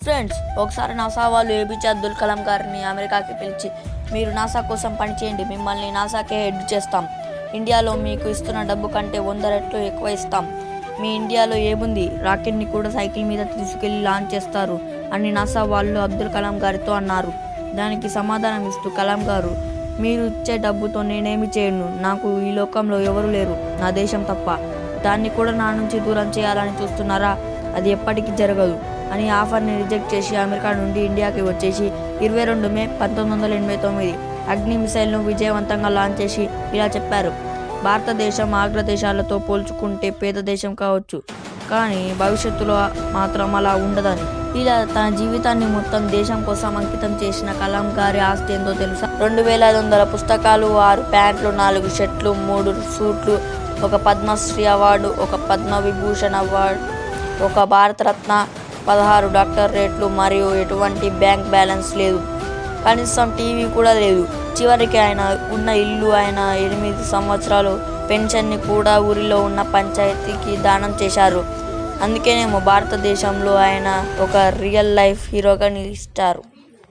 Friends, ఒకసారి NASA వాళ్ళు APJ Abdul Kalam గారిని అమెరికాకి పిలిచి, మీరు నాసా కోసం పనిచేయండి, మిమ్మల్ని నాసాకే హెడ్ చేస్తాం, ఇండియాలో మీకు ఇస్తున్న డబ్బు కంటే 100 రెట్లు ఎక్కువ ఇస్తాం, మీ ఇండియాలో ఏముంది, రాకెట్ని కూడా సైకిల్ మీద తీసుకెళ్లి లాంచ్ చేస్తారు అని నాసా వాళ్ళు అబ్దుల్ కలాం గారితో అన్నారు. దానికి సమాధానం ఇస్తూ కలాం గారు, మీరు ఇచ్చే డబ్బుతో నేనేమి చేయను, నాకు ఈ లోకంలో ఎవరు లేరు, నా దేశం తప్ప, దాన్ని కూడా నా నుంచి దూరం చేయాలని చూస్తున్నారా, అది ఎప్పటికీ జరగదు అని ఆఫర్ని రిజెక్ట్ చేసి అమెరికా నుండి ఇండియాకి వచ్చేసి 22 మే 1989 అగ్ని మిసైల్ను విజయవంతంగా లాంచ్ చేసి ఇలా చెప్పారు. భారతదేశం అగ్రదేశాలతో పోల్చుకుంటే పేద దేశం కావచ్చు, కానీ భవిష్యత్తులో మాత్రం అలా ఉండదని. ఇలా తన జీవితాన్ని మొత్తం దేశం కోసం అంకితం చేసిన కలాం గారి ఆస్తి ఎంతో తెలుసా? 2500 పుస్తకాలు, 6 ప్యాంట్లు, 4 షర్ట్లు, 3 సూట్లు, ఒక పద్మశ్రీ అవార్డు, ఒక పద్మవిభూషణ్ అవార్డు, ఒక భారతరత్న, 16 డాక్టరేట్లు మరియు ఎటువంటి బ్యాంక్ బ్యాలెన్స్ లేదు. కనీసం టీవీ కూడా లేదు. చివరికి ఆయన ఉన్న ఇల్లు, ఆయన 8 సంవత్సరాలు పెన్షన్ని కూడా ఊరిలో ఉన్న పంచాయతీకి దానం చేశారు. అందుకేనేమో భారతదేశంలో ఆయన ఒక రియల్ లైఫ్ హీరోగా నిలిచారు.